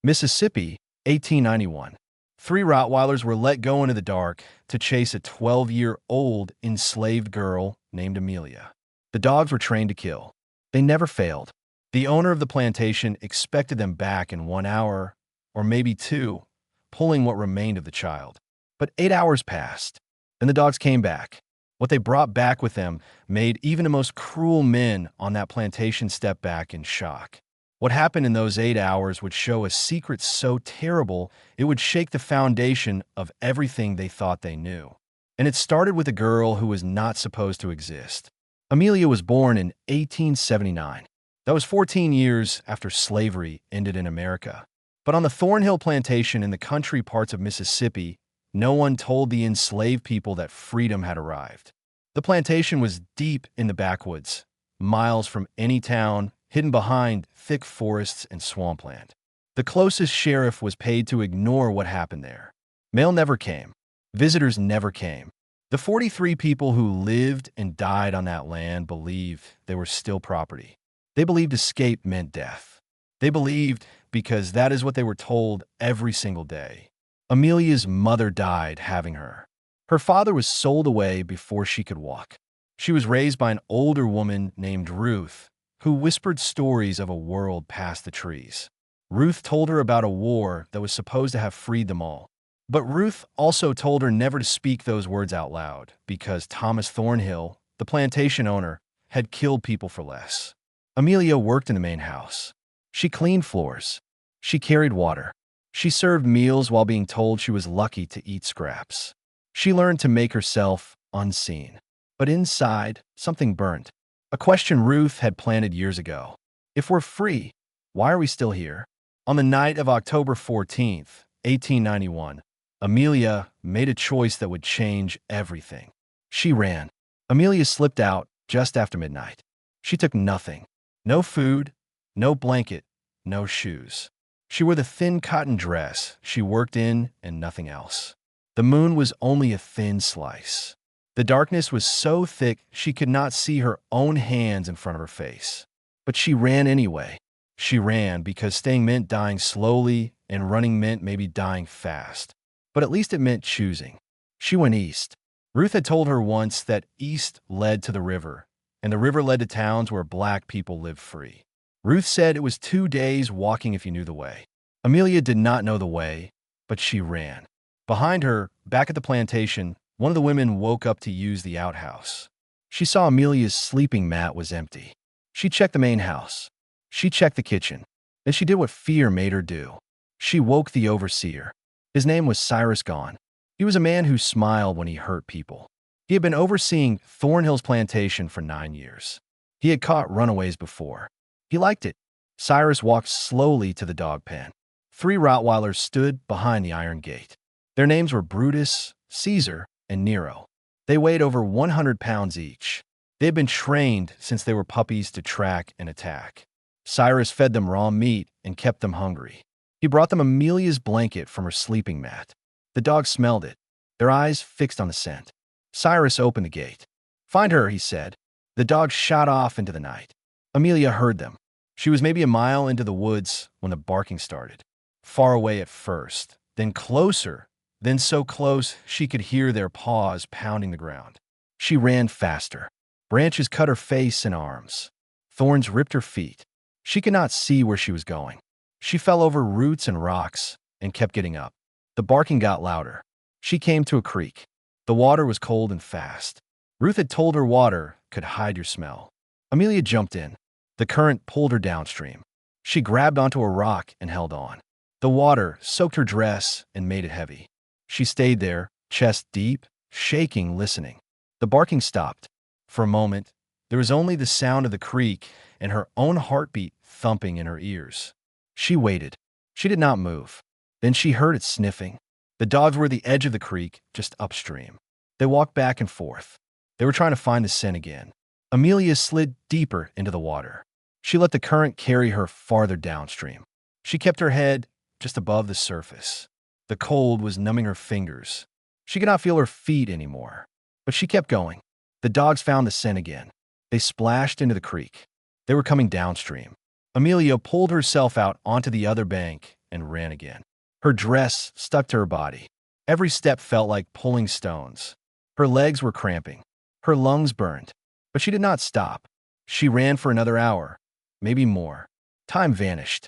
Mississippi, 1891. Three Rottweilers were let go into the dark to chase a 12-year-old enslaved girl named Amelia. The dogs were trained to kill. They never failed. The owner of the plantation expected them back in 1 hour, or maybe two, pulling what remained of the child. But 8 hours passed, and the dogs came back. What they brought back with them made even the most cruel men on that plantation step back in shock. What happened in those 8 hours would show a secret so terrible it would shake the foundation of everything they thought they knew. And it started with a girl who was not supposed to exist. Amelia was born in 1879. That was 14 years after slavery ended in America. But on the Thornhill plantation in the country parts of Mississippi, no one told the enslaved people that freedom had arrived. The plantation was deep in the backwoods, miles from any town, hidden behind thick forests and swampland. The closest sheriff was paid to ignore what happened there. Mail never came. Visitors never came. The 43 people who lived and died on that land believed they were still property. They believed escape meant death. They believed because that is what they were told every single day. Amelia's mother died having her. Her father was sold away before she could walk. She was raised by an older woman named Ruth, who whispered stories of a world past the trees. Ruth told her about a war that was supposed to have freed them all. But Ruth also told her never to speak those words out loud because Thomas Thornhill, the plantation owner, had killed people for less. Amelia worked in the main house. She cleaned floors. She carried water. She served meals while being told she was lucky to eat scraps. She learned to make herself unseen. But inside, something burnt. A question Ruth had planted years ago. If we're free, why are we still here? On the night of October 14th, 1891, Amelia made a choice that would change everything. She ran. Amelia slipped out just after midnight. She took nothing. No food, no blanket, no shoes. She wore the thin cotton dress she worked in and nothing else. The moon was only a thin slice. The darkness was so thick she could not see her own hands in front of her face. But she ran anyway. She ran because staying meant dying slowly and running meant maybe dying fast. But at least it meant choosing. She went east. Ruth had told her once that east led to the river, and the river led to towns where black people lived free. Ruth said it was 2 days walking if you knew the way. Amelia did not know the way, but she ran. Behind her, back at the plantation, one of the women woke up to use the outhouse. She saw Amelia's sleeping mat was empty. She checked the main house. She checked the kitchen. Then she did what fear made her do. She woke the overseer. His name was Cyrus Gone. He was a man who smiled when he hurt people. He had been overseeing Thornhill's plantation for 9 years. He had caught runaways before. He liked it. Cyrus walked slowly to the dog pen. 3 Rottweilers stood behind the iron gate. Their names were Brutus, Caesar, and Nero. They weighed over 100 pounds each. They had been trained since they were puppies to track and attack. Cyrus fed them raw meat and kept them hungry. He brought them Amelia's blanket from her sleeping mat. The dogs smelled it, their eyes fixed on the scent. Cyrus opened the gate. "Find her," he said. The dogs shot off into the night. Amelia heard them. She was maybe a mile into the woods when the barking started. Far away at first, then closer, then so close she could hear their paws pounding the ground. She ran faster. Branches cut her face and arms. Thorns ripped her feet. She could not see where she was going. She fell over roots and rocks and kept getting up. The barking got louder. She came to a creek. The water was cold and fast. Ruth had told her water could hide your smell. Amelia jumped in. The current pulled her downstream. She grabbed onto a rock and held on. The water soaked her dress and made it heavy. She stayed there, chest deep, shaking, listening. The barking stopped. For a moment, there was only the sound of the creek and her own heartbeat thumping in her ears. She waited. She did not move. Then she heard it sniffing. The dogs were at the edge of the creek, just upstream. They walked back and forth. They were trying to find the scent again. Amelia slid deeper into the water. She let the current carry her farther downstream. She kept her head just above the surface. The cold was numbing her fingers. She could not feel her feet anymore. But she kept going. The dogs found the scent again. They splashed into the creek. They were coming downstream. Amelia pulled herself out onto the other bank and ran again. Her dress stuck to her body. Every step felt like pulling stones. Her legs were cramping. Her lungs burned. But she did not stop. She ran for another hour, maybe more. Time vanished.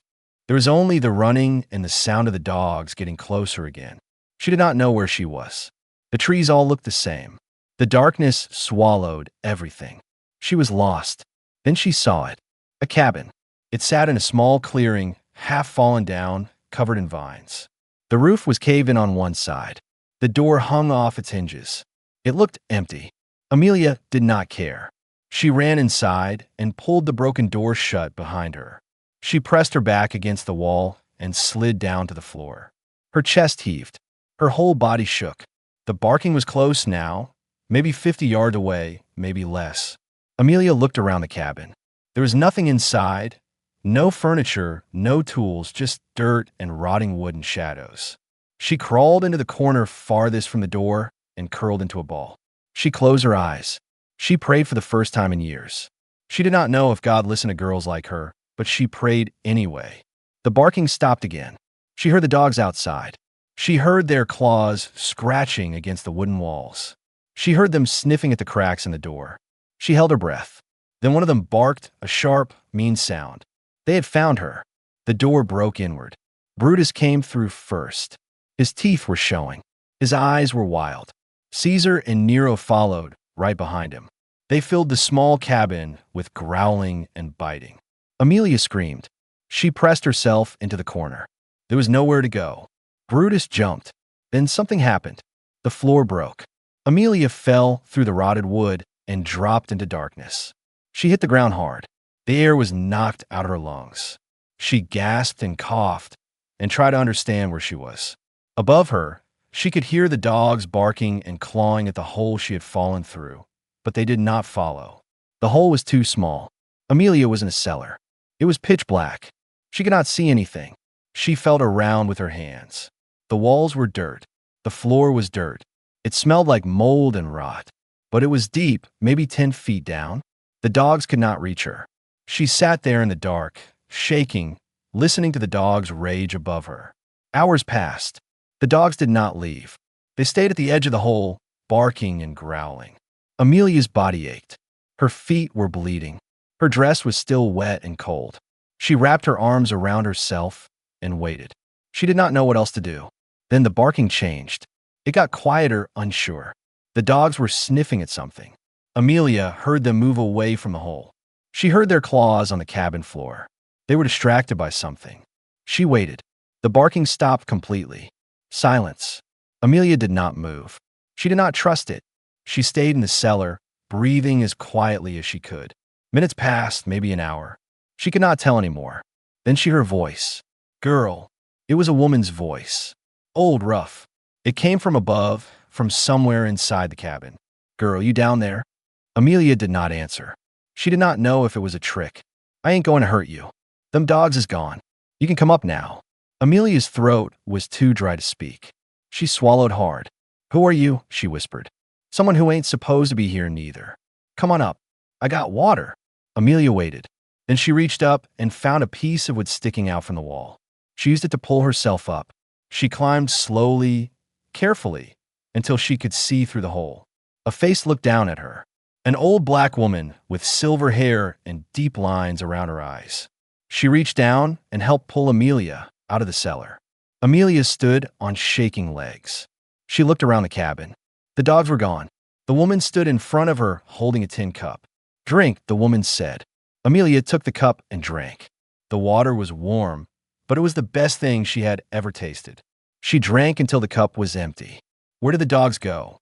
There was only the running and the sound of the dogs getting closer again. She did not know where she was. The trees all looked the same. The darkness swallowed everything. She was lost. Then she saw it. A cabin. It sat in a small clearing, half fallen down, covered in vines. The roof was caved in on one side. The door hung off its hinges. It looked empty. Amelia did not care. She ran inside and pulled the broken door shut behind her. She pressed her back against the wall and slid down to the floor. Her chest heaved. Her whole body shook. The barking was close now, maybe 50 yards away, maybe less. Amelia looked around the cabin. There was nothing inside, no furniture, no tools, just dirt and rotting wood and shadows. She crawled into the corner farthest from the door and curled into a ball. She closed her eyes. She prayed for the first time in years. She did not know if God listened to girls like her, but she prayed anyway. The barking stopped again. She heard the dogs outside. She heard their claws scratching against the wooden walls. She heard them sniffing at the cracks in the door. She held her breath. Then one of them barked, a sharp, mean sound. They had found her. The door broke inward. Brutus came through first. His teeth were showing. His eyes were wild. Caesar and Nero followed, right behind him. They filled the small cabin with growling and biting. Amelia screamed. She pressed herself into the corner. There was nowhere to go. Brutus jumped. Then something happened. The floor broke. Amelia fell through the rotted wood and dropped into darkness. She hit the ground hard. The air was knocked out of her lungs. She gasped and coughed and tried to understand where she was. Above her, she could hear the dogs barking and clawing at the hole she had fallen through, but they did not follow. The hole was too small. Amelia was in a cellar. It was pitch black. She could not see anything. She felt around with her hands. The walls were dirt. The floor was dirt. It smelled like mold and rot, but it was deep, maybe 10 feet down. The dogs could not reach her. She sat there in the dark, shaking, listening to the dogs rage above her. Hours passed. The dogs did not leave. They stayed at the edge of the hole, barking and growling. Amelia's body ached. Her feet were bleeding. Her dress was still wet and cold. She wrapped her arms around herself and waited. She did not know what else to do. Then the barking changed. It got quieter, unsure. The dogs were sniffing at something. Amelia heard them move away from the hole. She heard their claws on the cabin floor. They were distracted by something. She waited. The barking stopped completely. Silence. Amelia did not move. She did not trust it. She stayed in the cellar, breathing as quietly as she could. Minutes passed, maybe an hour. She could not tell anymore. Then she heard a voice. Girl. It was a woman's voice. Old, rough. It came from above, from somewhere inside the cabin. Girl, you down there? Amelia did not answer. She did not know if it was a trick. I ain't going to hurt you. Them dogs is gone. You can come up now. Amelia's throat was too dry to speak. She swallowed hard. Who are you? She whispered. Someone who ain't supposed to be here neither. Come on up. I got water. Amelia waited. Then she reached up and found a piece of wood sticking out from the wall. She used it to pull herself up. She climbed slowly, carefully, until she could see through the hole. A face looked down at her. An old black woman with silver hair and deep lines around her eyes. She reached down and helped pull Amelia out of the cellar. Amelia stood on shaking legs. She looked around the cabin. The dogs were gone. The woman stood in front of her holding a tin cup. Drink, the woman said. Amelia took the cup and drank. The water was warm, but it was the best thing she had ever tasted. She drank until the cup was empty. Where did the dogs go?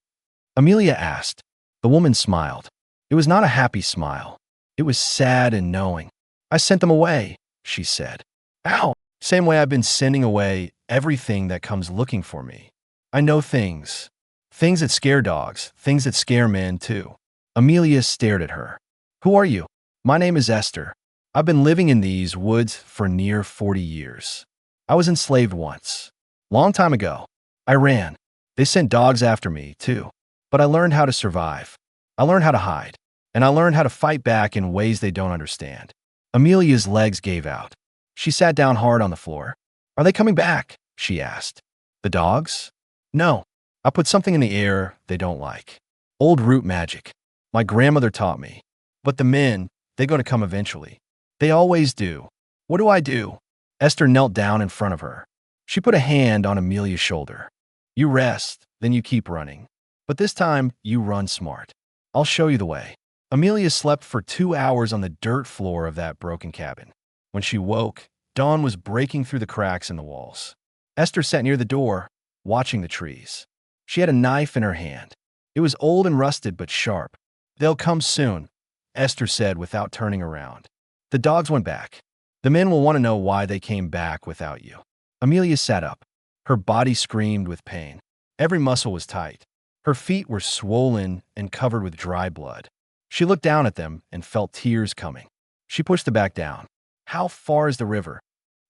Amelia asked. The woman smiled. It was not a happy smile. It was sad and knowing. I sent them away, she said. Ow! Same way I've been sending away everything that comes looking for me. I know things. Things that scare dogs, things that scare men too. Amelia stared at her. Who are you? My name is Esther. I've been living in these woods for near 40 years. I was enslaved once. Long time ago. I ran. They sent dogs after me too. But I learned how to survive. I learned how to hide. And I learned how to fight back in ways they don't understand. Amelia's legs gave out. She sat down hard on the floor. Are they coming back? She asked. The dogs? No. I put something in the air they don't like. Old root magic. My grandmother taught me. But the men, they're going to come eventually. They always do. What do I do? Esther knelt down in front of her. She put a hand on Amelia's shoulder. You rest, then you keep running. But this time, you run smart. I'll show you the way. Amelia slept for 2 hours on the dirt floor of that broken cabin. When she woke, dawn was breaking through the cracks in the walls. Esther sat near the door, watching the trees. She had a knife in her hand. It was old and rusted, but sharp. They'll come soon, Esther said without turning around. The dogs went back. The men will want to know why they came back without you. Amelia sat up. Her body screamed with pain. Every muscle was tight. Her feet were swollen and covered with dry blood. She looked down at them and felt tears coming. She pushed the bag down. How far is the river?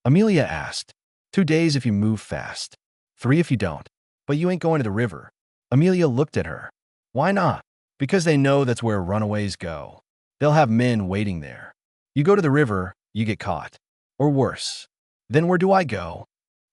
Amelia asked. 2 days if you move fast. 3 if you don't. But you ain't going to the river. Amelia looked at her. Why not? Because they know that's where runaways go. They'll have men waiting there. You go to the river, you get caught. Or worse. Then where do I go?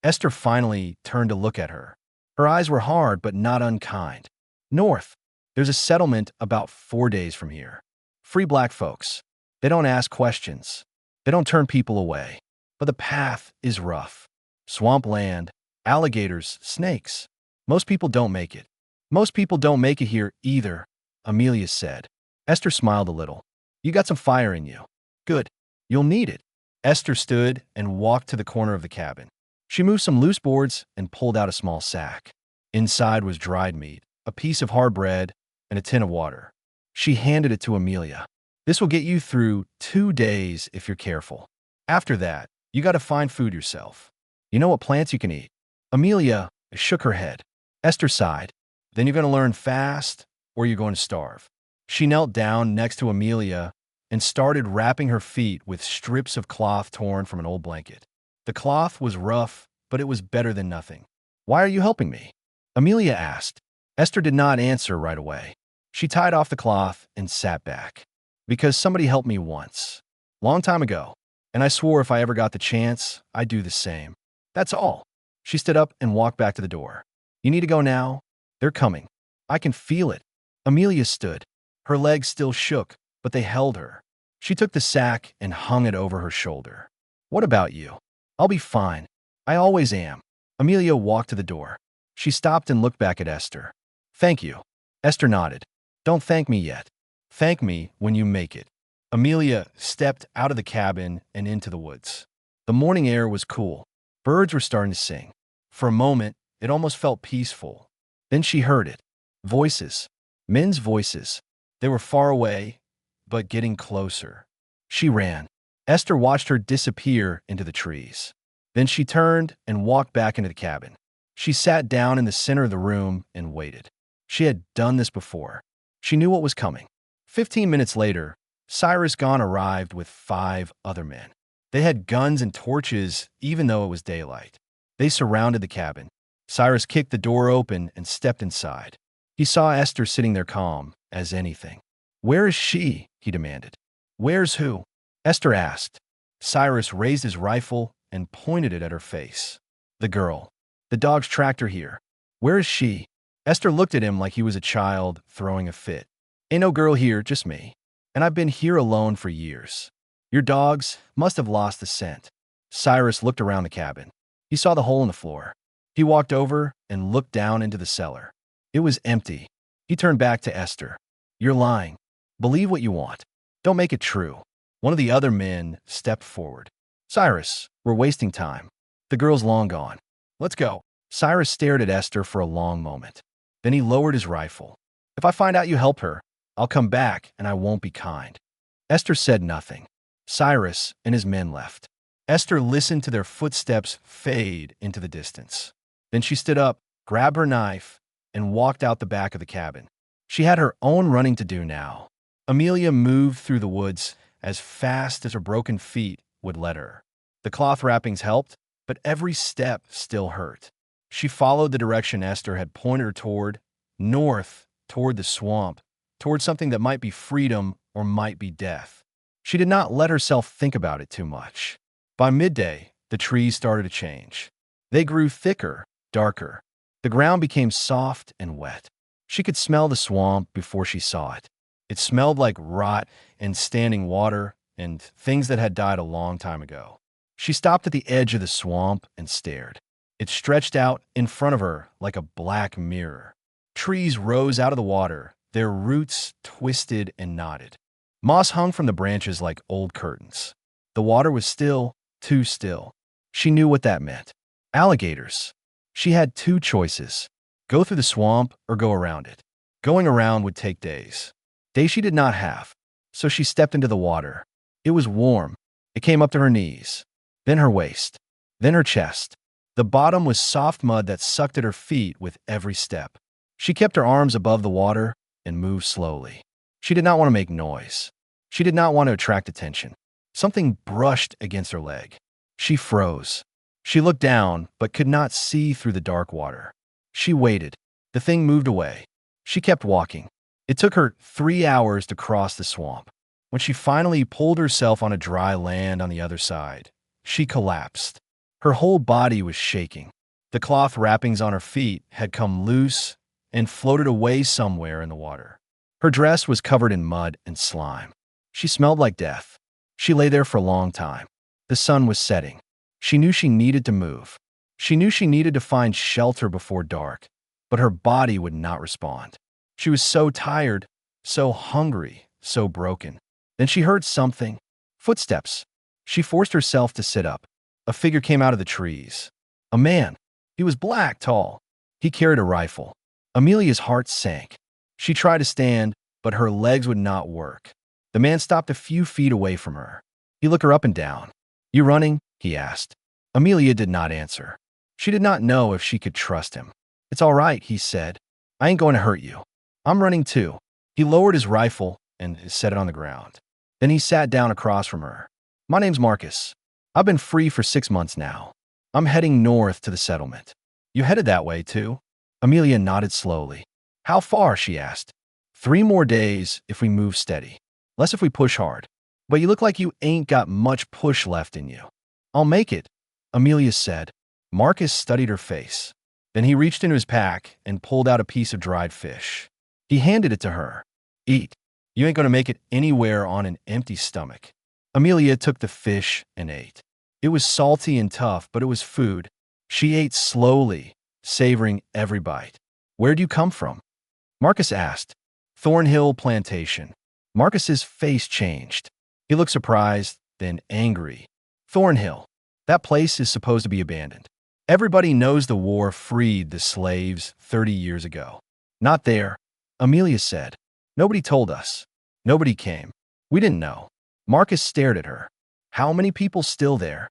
Esther finally turned to look at her. Her eyes were hard but not unkind. North. There's a settlement about 4 days from here. Free black folks. They don't ask questions. They don't turn people away. But the path is rough. Swamp land, alligators, snakes. Most people don't make it. Most people don't make it here either, Amelia said. Esther smiled a little. You got some fire in you. Good. You'll need it. Esther stood and walked to the corner of the cabin. She moved some loose boards and pulled out a small sack. Inside was dried meat, a piece of hard bread, and a tin of water. She handed it to Amelia. This will get you through 2 days if you're careful. After that, you got to find food yourself. You know what plants you can eat? Amelia shook her head. Esther sighed. Then you're going to learn fast or you're going to starve. She knelt down next to Amelia and started wrapping her feet with strips of cloth torn from an old blanket. The cloth was rough, but it was better than nothing. Why are you helping me? Amelia asked. Esther did not answer right away. She tied off the cloth and sat back. Because somebody helped me once. Long time ago. And I swore if I ever got the chance, I'd do the same. That's all. She stood up and walked back to the door. You need to go now? They're coming. I can feel it. Amelia stood. Her legs still shook, but they held her. She took the sack and hung it over her shoulder. What about you? I'll be fine. I always am. Amelia walked to the door. She stopped and looked back at Esther. Thank you. Esther nodded. Don't thank me yet. Thank me when you make it. Amelia stepped out of the cabin and into the woods. The morning air was cool. Birds were starting to sing. For a moment, it almost felt peaceful. Then she heard it. Voices. Men's voices. They were far away, but getting closer. She ran. Esther watched her disappear into the trees. Then she turned and walked back into the cabin. She sat down in the center of the room and waited. She had done this before. She knew what was coming. 15 minutes later, Cyrus Gone arrived with 5 other men. They had guns and torches, even though it was daylight. They surrounded the cabin. Cyrus kicked the door open and stepped inside. He saw Esther sitting there calm as anything. Where is she? He demanded. Where's who? Esther asked. Cyrus raised his rifle and pointed it at her face. The girl. The dogs tracked her here. Where is she? Esther looked at him like he was a child throwing a fit. Ain't no girl here, just me. And I've been here alone for years. Your dogs must have lost the scent. Cyrus looked around the cabin. He saw the hole in the floor. He walked over and looked down into the cellar. It was empty. He turned back to Esther. You're lying. Believe what you want. Don't make it true. One of the other men stepped forward. Cyrus, we're wasting time. The girl's long gone. Let's go. Cyrus stared at Esther for a long moment. Then he lowered his rifle. If I find out you help her, I'll come back and I won't be kind. Esther said nothing. Cyrus and his men left. Esther listened to their footsteps fade into the distance. Then she stood up, grabbed her knife, and walked out the back of the cabin. She had her own running to do now. Amelia moved through the woods as fast as her broken feet would let her. The cloth wrappings helped, but every step still hurt. She followed the direction Esther had pointed her toward, north, toward the swamp, toward something that might be freedom or might be death. She did not let herself think about it too much. By midday, the trees started to change. They grew thicker, darker. The ground became soft and wet. She could smell the swamp before she saw it. It smelled like rot and standing water and things that had died a long time ago. She stopped at the edge of the swamp and stared. It stretched out in front of her like a black mirror. Trees rose out of the water, their roots twisted and knotted. Moss hung from the branches like old curtains. The water was still, too still. She knew what that meant. Alligators. She had two choices: go through the swamp or go around it. Going around would take days. Days she did not have. So she stepped into the water. It was warm. It came up to her knees, then her waist, then her chest. The bottom was soft mud that sucked at her feet with every step. She kept her arms above the water and moved slowly. She did not want to make noise. She did not want to attract attention. Something brushed against her leg. She froze. She looked down, but could not see through the dark water. She waited. The thing moved away. She kept walking. It took her 3 hours to cross the swamp. When she finally pulled herself on a dry land on the other side, she collapsed. Her whole body was shaking. The cloth wrappings on her feet had come loose and floated away somewhere in the water. Her dress was covered in mud and slime. She smelled like death. She lay there for a long time. The sun was setting. She knew she needed to move. She knew she needed to find shelter before dark, but her body would not respond. She was so tired, so hungry, so broken. Then she heard something. Footsteps. She forced herself to sit up. A figure came out of the trees. A man. He was black, tall. He carried a rifle. Amelia's heart sank. She tried to stand, but her legs would not work. The man stopped a few feet away from her. He looked her up and down. "You running?" he asked. Amelia did not answer. She did not know if she could trust him. "It's all right," he said. "I ain't going to hurt you. I'm running too." He lowered his rifle and set it on the ground. Then he sat down across from her. "My name's Marcus. I've been free for 6 months now. I'm heading north to the settlement." "You headed that way too?" Amelia nodded slowly. "How far?" she asked. 3 more days if we move steady. Less if we push hard. But you look like you ain't got much push left in you." "I'll make it," Amelia said. Marcus studied her face. Then he reached into his pack and pulled out a piece of dried fish. He handed it to her. "Eat. You ain't going to make it anywhere on an empty stomach." Amelia took the fish and ate. It was salty and tough, but it was food. She ate slowly, savoring every bite. "Where'd you come from?" Marcus asked. "Thornhill Plantation." Marcus's face changed. He looked surprised, then angry. "Thornhill. That place is supposed to be abandoned. Everybody knows the war freed the slaves 30 years ago." "Not there," Amelia said. "Nobody told us. Nobody came. We didn't know." Marcus stared at her. "How many people still there?"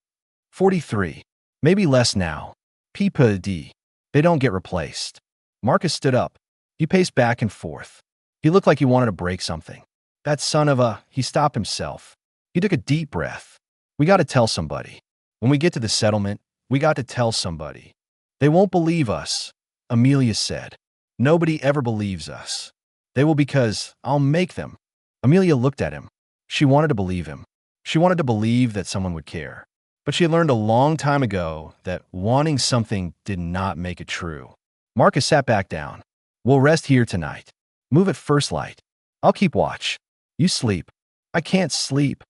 43. Maybe less now. P.P.D. They don't get replaced." Marcus stood up. He paced back and forth. He looked like he wanted to break something. "That son of a—" He stopped himself. He took a deep breath. "We got to tell somebody. When we get to the settlement, we got to tell somebody." "They won't believe us," Amelia said. "Nobody ever believes us. They will because I'll make them." Amelia looked at him. She wanted to believe him. She wanted to believe that someone would care. But she had learned a long time ago that wanting something did not make it true. Marcus sat back down. "We'll rest here tonight. Move at first light. I'll keep watch. You sleep." "I can't sleep,"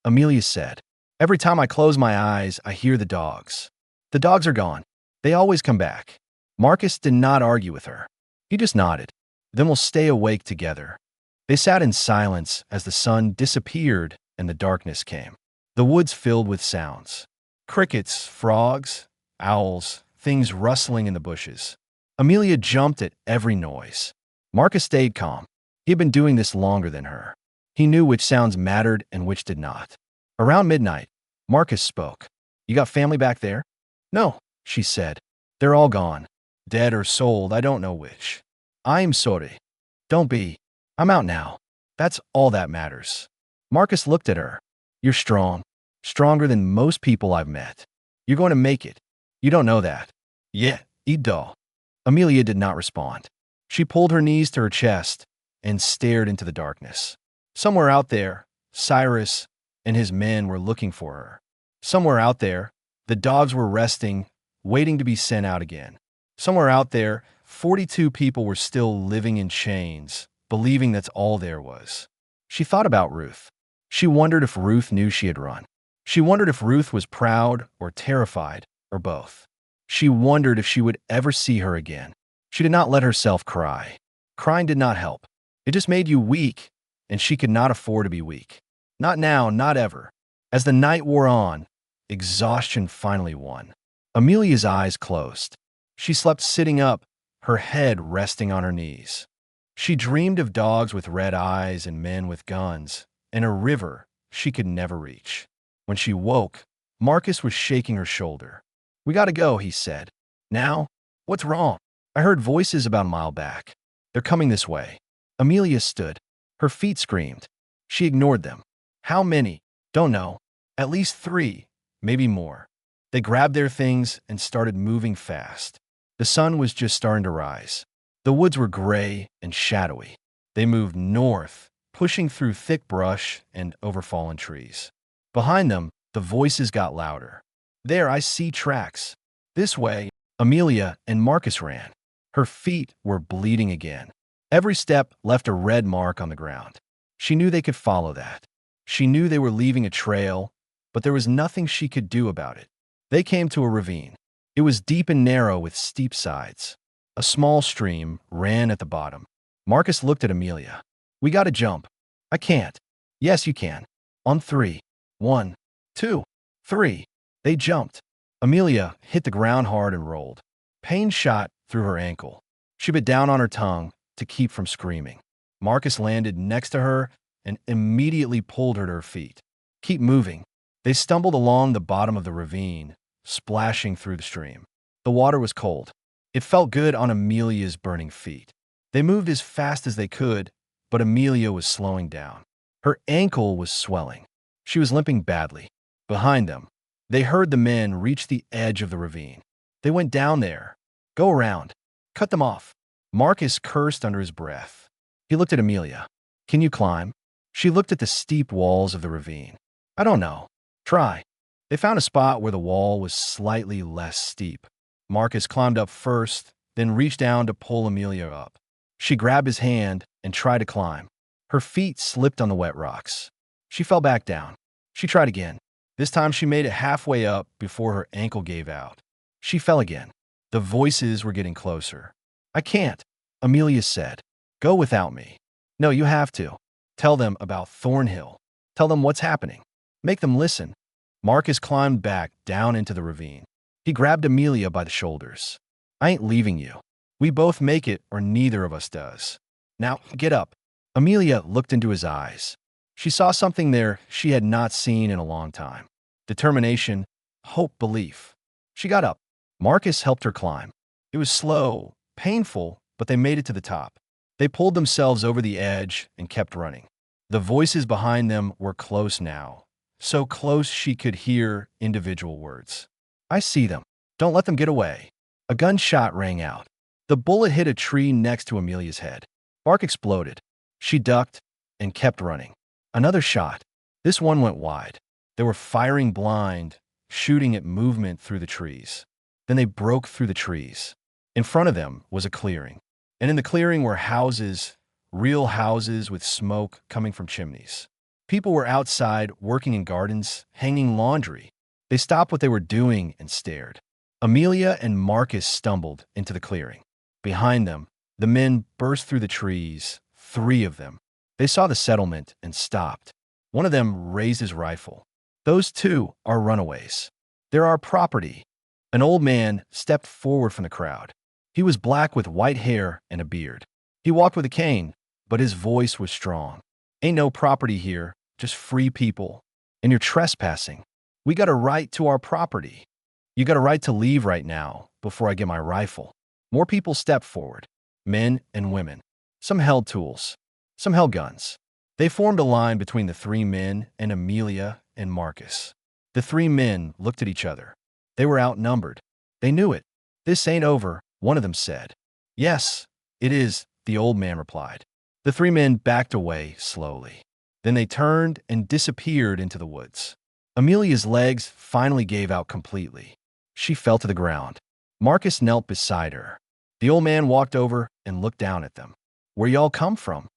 Amelia said. "Every time I close my eyes, I hear the dogs." "The dogs are gone. They always come back." Marcus did not argue with her. He just nodded. "Then we'll stay awake together." They sat in silence as the sun disappeared and the darkness came. The woods filled with sounds. Crickets, frogs, owls, things rustling in the bushes. Amelia jumped at every noise. Marcus stayed calm. He had been doing this longer than her. He knew which sounds mattered and which did not. Around midnight, Marcus spoke. "You got family back there?" "No," she said. "They're all gone. Dead or sold, I don't know which." "I'm sorry." "Don't be. I'm out now. That's all that matters." Marcus looked at her. "You're strong. Stronger than most people I've met. You're going to make it. You don't know that." "Yeah, Ido." Amelia did not respond. She pulled her knees to her chest and stared into the darkness. Somewhere out there, Cyrus and his men were looking for her. Somewhere out there, The dogs were resting, waiting to be sent out again. Somewhere out there, 42 people were still living in chains, believing that's all there was. She thought about Ruth. She wondered if Ruth knew she had run. She wondered if Ruth was proud or terrified, or both. She wondered if she would ever see her again. She did not let herself cry. Crying did not help. It just made you weak, and she could not afford to be weak. Not now, not ever. As the night wore on, exhaustion finally won. Amelia's eyes closed. She slept sitting up, her head resting on her knees. She dreamed of dogs with red eyes and men with guns, and a river she could never reach. When she woke, Marcus was shaking her shoulder. "We gotta go," he said. "Now? What's wrong?" "I heard voices about a mile back. They're coming this way." Amelia stood. Her feet screamed. She ignored them. "How many?" "Don't know. At least 3, maybe more." They grabbed their things and started moving fast. The sun was just starting to rise. The woods were gray and shadowy. They moved north, pushing through thick brush and over fallen trees. Behind them, the voices got louder. "There, I see tracks." "This way." Amelia and Marcus ran. Her feet were bleeding again. Every step left a red mark on the ground. She knew they could follow that. She knew they were leaving a trail, but there was nothing she could do about it. They came to a ravine. It was deep and narrow with steep sides. A small stream ran at the bottom. Marcus looked at Amelia. "We gotta jump." "I can't." "Yes, you can. On 3. 1, 2, 3. They jumped. Amelia hit the ground hard and rolled. Pain shot through her ankle. She bit down on her tongue to keep from screaming. Marcus landed next to her and immediately pulled her to her feet. "Keep moving." They stumbled along the bottom of the ravine, splashing through the stream. The water was cold. It felt good on Amelia's burning feet. They moved as fast as they could, but Amelia was slowing down. Her ankle was swelling. She was limping badly. Behind them, they heard the men reach the edge of the ravine. They went down there. "Go around. Cut them off." Marcus cursed under his breath. He looked at Amelia. "Can you climb?" She looked at the steep walls of the ravine. "I don't know. Try." They found a spot where the wall was slightly less steep. Marcus climbed up first, then reached down to pull Amelia up. She grabbed his hand and tried to climb. Her feet slipped on the wet rocks. She fell back down. She tried again. This time she made it halfway up before her ankle gave out. She fell again. The voices were getting closer. "I can't," Amelia said. "Go without me." "No, you have to. Tell them about Thornhill. Tell them what's happening. Make them listen." Marcus climbed back down into the ravine. He grabbed Amelia by the shoulders. "I ain't leaving you. We both make it or neither of us does. Now, get up." Amelia looked into his eyes. She saw something there she had not seen in a long time. Determination, hope, belief. She got up. Marcus helped her climb. It was slow, painful, but they made it to the top. They pulled themselves over the edge and kept running. The voices behind them were close now, so close she could hear individual words. "I see them. Don't let them get away." A gunshot rang out. The bullet hit a tree next to Amelia's head. Bark exploded. She ducked and kept running. Another shot. This one went wide. They were firing blind, shooting at movement through the trees. Then they broke through the trees. In front of them was a clearing. And in the clearing were houses, real houses with smoke coming from chimneys. People were outside working in gardens, hanging laundry. They stopped what they were doing and stared. Amelia and Marcus stumbled into the clearing. Behind them, the men burst through the trees, 3 of them. They saw the settlement and stopped. One of them raised his rifle. "Those 2 are runaways. They're our property." An old man stepped forward from the crowd. He was black with white hair and a beard. He walked with a cane, but his voice was strong. "Ain't no property here, just free people. And you're trespassing. We got a right to our property. You got a right to leave right now before I get my rifle." More people stepped forward, men and women. Some held tools. Some held guns. They formed a line between the 3 men and Amelia and Marcus. The 3 men looked at each other. They were outnumbered. They knew it. "This ain't over," one of them said. "Yes, it is," the old man replied. The 3 men backed away slowly. Then they turned and disappeared into the woods. Amelia's legs finally gave out completely. She fell to the ground. Marcus knelt beside her. The old man walked over and looked down at them. "Where y'all come from?"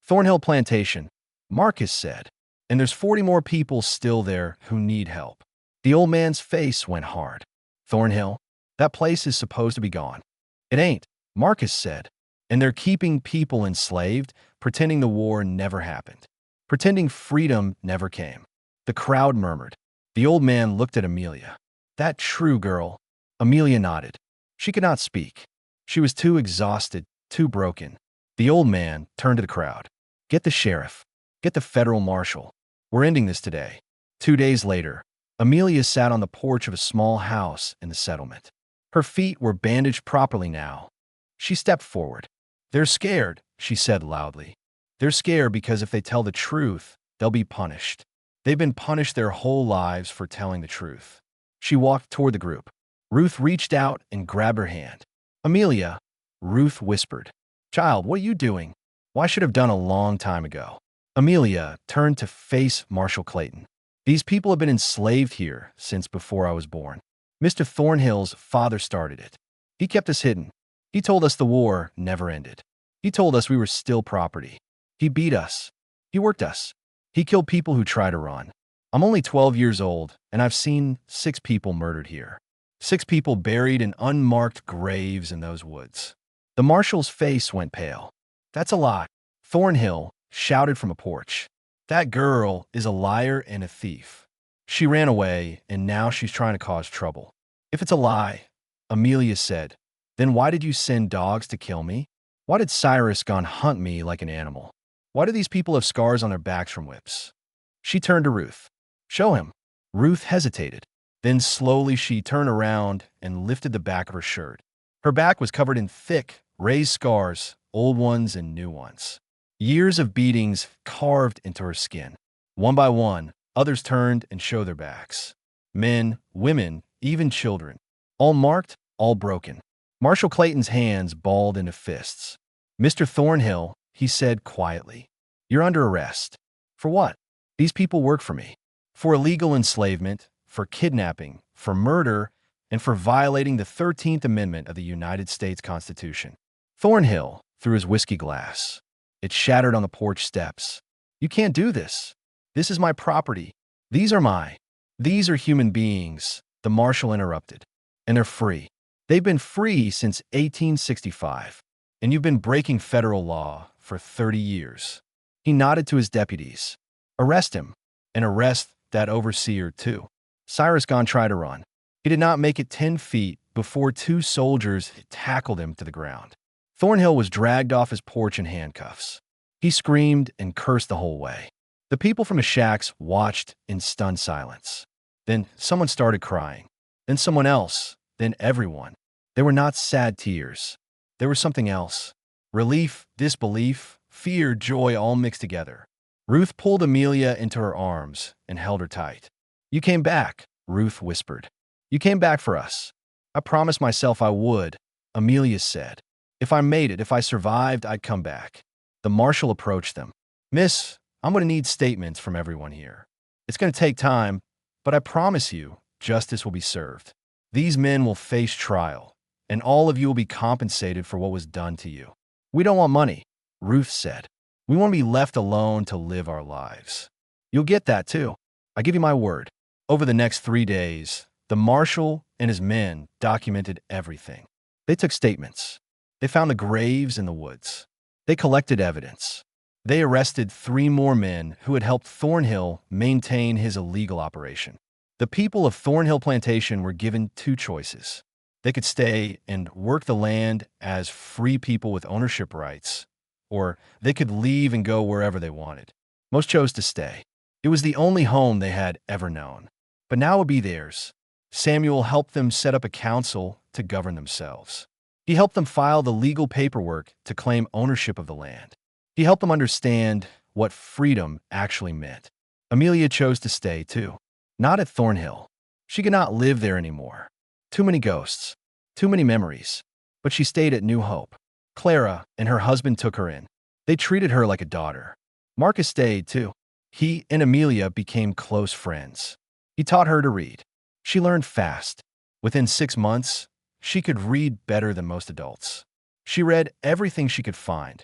"Thornhill Plantation," Marcus said. "And there's 40 more people still there who need help." The old man's face went hard. "Thornhill? That place is supposed to be gone." "It ain't," Marcus said. "And they're keeping people enslaved, pretending the war never happened. Pretending freedom never came." The crowd murmured. The old man looked at Amelia. "That true, girl?" Amelia nodded. She could not speak. She was too exhausted, too broken. The old man turned to the crowd. "Get the sheriff. Get the federal marshal. We're ending this today." 2 days later, Amelia sat on the porch of a small house in the settlement. Her feet were bandaged properly now. She stepped forward. "They're scared," she said loudly. "They're scared because if they tell the truth, they'll be punished. They've been punished their whole lives for telling the truth." She walked toward the group. Ruth reached out and grabbed her hand. "Amelia," Ruth whispered. "Child, what are you doing? Why should have done a long time ago." Amelia turned to face Marshal Clayton. "These people have been enslaved here since before I was born. Mr. Thornhill's father started it. He kept us hidden. He told us the war never ended. He told us we were still property. He beat us. He worked us. He killed people who try to run. I'm only 12 years old, and I've seen 6 people murdered here. 6 people buried in unmarked graves in those woods." The marshal's face went pale. "That's a lie," Thornhill shouted from a porch. "That girl is a liar and a thief. She ran away, and now she's trying to cause trouble." "If it's a lie," Amelia said, "then why did you send dogs to kill me? Why did Cyrus gone hunt me like an animal? Why do these people have scars on their backs from whips?" She turned to Ruth. "Show him." Ruth hesitated. Then slowly she turned around and lifted the back of her shirt. Her back was covered in thick, raised scars, old ones and new ones. Years of beatings carved into her skin. One by one, others turned and showed their backs. Men, women, even children. All marked, all broken. Marshal Clayton's hands balled into fists. "Mr. Thornhill," he said quietly, "you're under arrest." "For what?" "These people work for me. For illegal enslavement, for kidnapping, for murder, and for violating the 13th Amendment of the United States Constitution." Thornhill threw his whiskey glass. It shattered on the porch steps. "You can't do this. This is my property. These are human beings," the marshal interrupted. "And they're free. They've been free since 1865. And you've been breaking federal law for 30 years. He nodded to his deputies. "Arrest him, and arrest that overseer, too." Cyrus Gone tried to run. He did not make it 10 feet before 2 soldiers tackled him to the ground. Thornhill was dragged off his porch in handcuffs. He screamed and cursed the whole way. The people from the shacks watched in stunned silence. Then someone started crying. Then someone else. Then everyone. They were not sad tears. There was something else. Relief, disbelief, fear, joy all mixed together. Ruth pulled Amelia into her arms and held her tight. "You came back," Ruth whispered. "You came back for us." "I promised myself I would," Amelia said. "If I made it, if I survived, I'd come back." The marshal approached them. "Miss, I'm going to need statements from everyone here. It's going to take time, but I promise you, justice will be served. These men will face trial, and all of you will be compensated for what was done to you." "We don't want money," Ruth said. "We want to be left alone to live our lives." "You'll get that, too. I give you my word." Over the next 3 days, the marshal and his men documented everything. They took statements. They found the graves in the woods. They collected evidence. They arrested 3 more men who had helped Thornhill maintain his illegal operation. The people of Thornhill Plantation were given 2 choices. They could stay and work the land as free people with ownership rights, or they could leave and go wherever they wanted. Most chose to stay. It was the only home they had ever known. But now it would be theirs. Samuel helped them set up a council to govern themselves. He helped them file the legal paperwork to claim ownership of the land. He helped them understand what freedom actually meant. Amelia chose to stay, too. Not at Thornhill. She could not live there anymore. Too many ghosts. Too many memories. But she stayed at New Hope. Clara and her husband took her in. They treated her like a daughter. Marcus stayed, too. He and Amelia became close friends. He taught her to read. She learned fast. Within 6 months, she could read better than most adults. She read everything she could find: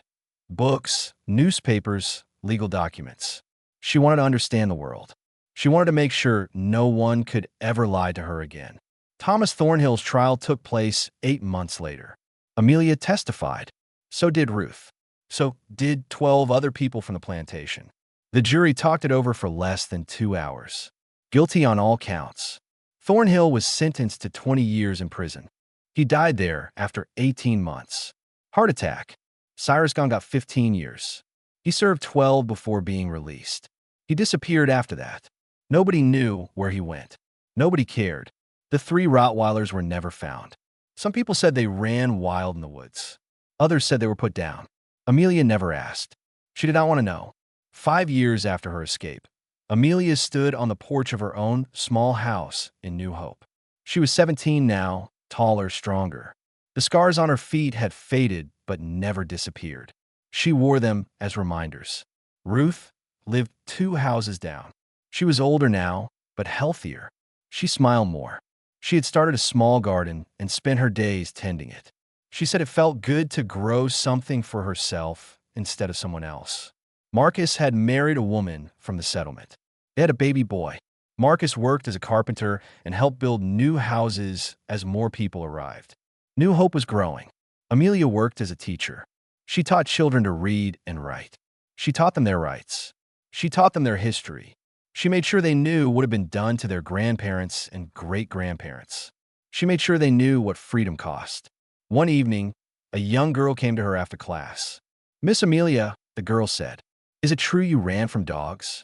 books, newspapers, legal documents. She wanted to understand the world. She wanted to make sure no one could ever lie to her again. Thomas Thornhill's trial took place 8 months later. Amelia testified. So did Ruth. So did 12 other people from the plantation. The jury talked it over for less than 2 hours. Guilty on all counts. Thornhill was sentenced to 20 years in prison. He died there after 18 months. Heart attack. Cyrus Gahn got 15 years. He served 12 before being released. He disappeared after that. Nobody knew where he went. Nobody cared. The 3 Rottweilers were never found. Some people said they ran wild in the woods. Others said they were put down. Amelia never asked. She did not want to know. 5 years after her escape, Amelia stood on the porch of her own small house in New Hope. She was 17 now, taller, stronger. The scars on her feet had faded but never disappeared. She wore them as reminders. Ruth lived 2 houses down. She was older now, but healthier. She smiled more. She had started a small garden and spent her days tending it. She said it felt good to grow something for herself instead of someone else. Marcus had married a woman from the settlement. They had a baby boy. Marcus worked as a carpenter and helped build new houses as more people arrived. New Hope was growing. Amelia worked as a teacher. She taught children to read and write. She taught them their rights. She taught them their history. She made sure they knew what had been done to their grandparents and great-grandparents. She made sure they knew what freedom cost. One evening, a young girl came to her after class. "Miss Amelia," the girl said, "is it true you ran from dogs?"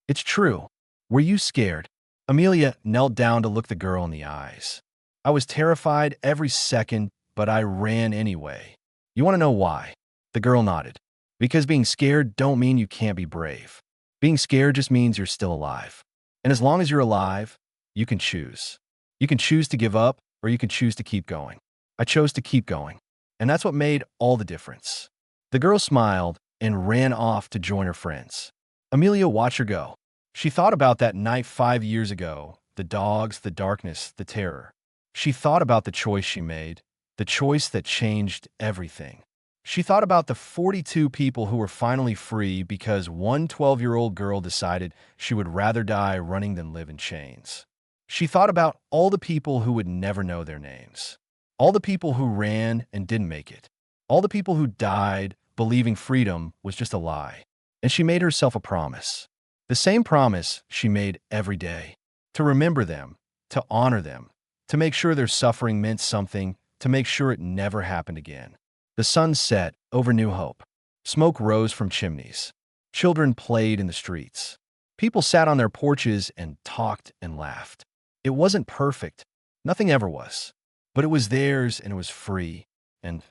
"It's true. Were you scared?" Amelia knelt down to look the girl in the eyes. "I was terrified every second, but I ran anyway." "You want to know why?" The girl nodded. "Because being scared don't mean you can't be brave. Being scared just means you're still alive. And as long as you're alive, you can choose. You can choose to give up, or you can choose to keep going. I chose to keep going. And that's what made all the difference." The girl smiled and ran off to join her friends. Amelia watched her go. She thought about that night 5 years ago, the dogs, the darkness, the terror. She thought about the choice she made, the choice that changed everything. She thought about the 42 people who were finally free because one 12-year-old girl decided she would rather die running than live in chains. She thought about all the people who would never know their names. All the people who ran and didn't make it. All the people who died believing freedom was just a lie. And she made herself a promise. The same promise she made every day. To remember them, to honor them, to make sure their suffering meant something, to make sure it never happened again. The sun set over New Hope. Smoke rose from chimneys. Children played in the streets. People sat on their porches and talked and laughed. It wasn't perfect. Nothing ever was. But it was theirs and it was free. And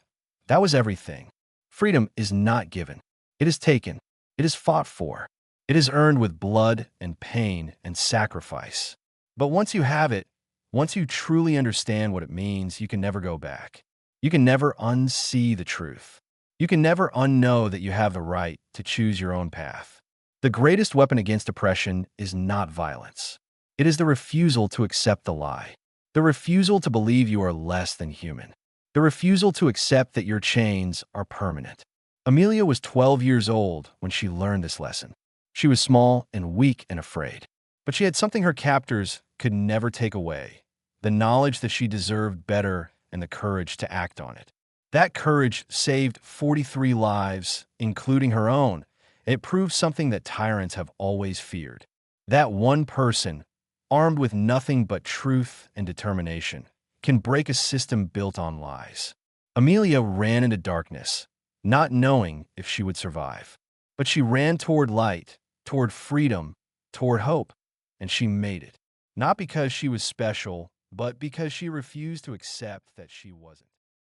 that was everything. Freedom is not given. It is taken. It is fought for. It is earned with blood and pain and sacrifice. But once you have it, once you truly understand what it means, you can never go back. You can never unsee the truth. You can never unknow that you have the right to choose your own path. The greatest weapon against oppression is not violence. It is the refusal to accept the lie. The refusal to believe you are less than human. The refusal to accept that your chains are permanent. Amelia was 12 years old when she learned this lesson. She was small and weak and afraid. But she had something her captors could never take away: the knowledge that she deserved better and the courage to act on it. That courage saved 43 lives, including her own. It proved something that tyrants have always feared. That one person, armed with nothing but truth and determination, can break a system built on lies. Amelia ran into darkness, not knowing if she would survive. But she ran toward light, toward freedom, toward hope, and she made it. Not because she was special, but because she refused to accept that she wasn't.